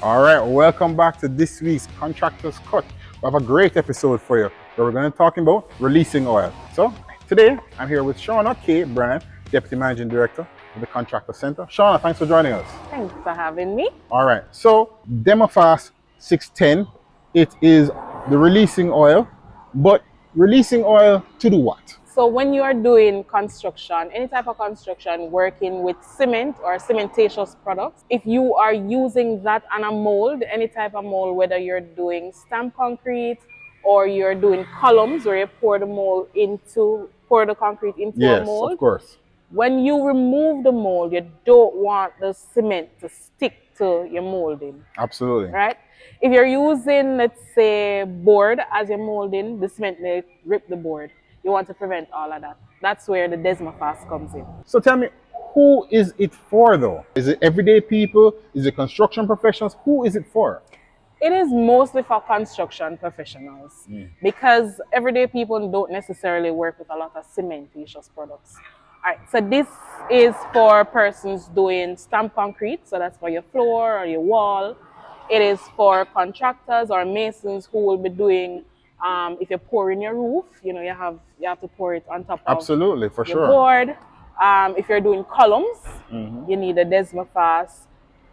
All right, welcome back to this week's Contractor's Cut. We have a great episode for you where we're going to be talking about releasing oil. So today I'm here with Shauna K. Brand, Deputy Managing Director of the Contractor Center. Shauna, thanks for joining us. Thanks for having me. All right, so Demofast 610, it is the releasing oil, but releasing oil to do what? So when you are doing construction, any type of construction, working with cement or cementatious products, if you are using that on a mold, any type of mold, whether you're doing stamped concrete or you're doing columns where you pour the concrete into a Yes, mold. of course. When you remove the mold, you don't want the cement to stick to your molding, Absolutely. right? If you're using, let's say, board as your molding, the cement may rip the board. You want to prevent all of that. That's where the Desmofast comes in. So tell me, who is it for though? Is it everyday people? Is it construction professionals? Who is it for? It is mostly for construction professionals because everyday people don't necessarily work with a lot of cementatious products. All right, so this is for persons doing stamped concrete, so that's for your floor or your wall. It is for contractors or masons who will be doing, if you're pouring your roof, you have to pour it on top of Absolutely, for your sure. board. If you're doing columns, you need a Desmofast.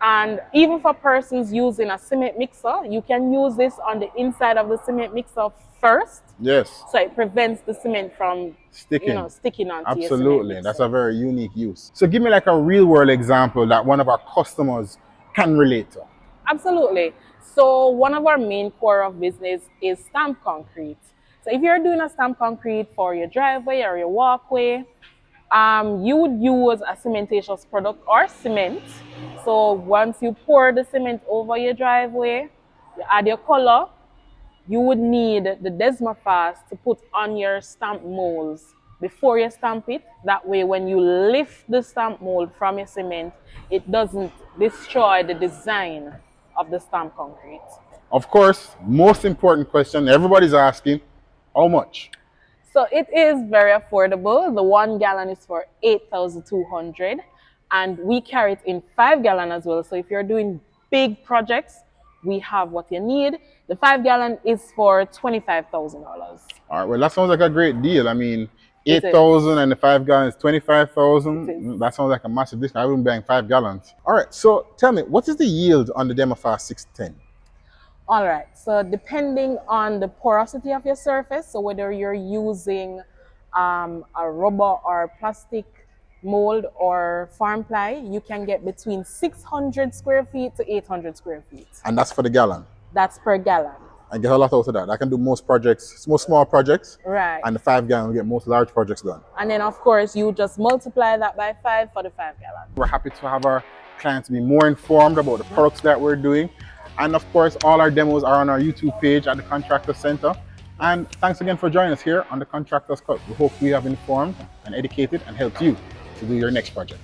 And even for persons using a cement mixer, you can use this on the inside of the cement mixer first, Yes, so it prevents the cement from sticking. sticking onto your cement Absolutely, mixer. that's a very unique use. So give me like a real world example that one of our customers can relate to. Absolutely. So one of our main core of business is stamped concrete. So if you're doing a stamped concrete for your driveway or your walkway, you would use a cementatious product or cement. So once you pour the cement over your driveway, you add your color, you would need the Desmofast to put on your stamp molds before you stamp it. That way when you lift the stamp mold from your cement, it doesn't destroy the design of the stamped concrete. Of course, most important question everybody's asking, how much? So it is very affordable. The 1 gallon is for 8,200, and we carry it in 5 gallon as well. So if you're doing big projects, we have what you need. The 5 gallon is for $25,000. All right, well, that sounds like a great deal. I mean, It is. 8,000 and the 5 gallons, It 25,000. is. That sounds like a massive discount. I wouldn't be buying 5 gallons. All right, so tell me, what is the yield on the Demofast 610? All right, so depending on the porosity of your surface, so whether you're using a rubber or plastic mold or farm ply, you can get between 600 square feet to 800 square feet. And that's for the gallon. That's per gallon. I get a lot out of that. I can do most projects, most small projects, Right. and the 5 gallon will get most large projects done. And then, of course, you just multiply that by 5 for the 5 gallon. We're happy to have our clients be more informed about the products that we're doing. And of course, all our demos are on our YouTube page at the Contractor Center. And thanks again for joining us here on the Contractor's Cut. We hope we have informed and educated and helped you to do your next project.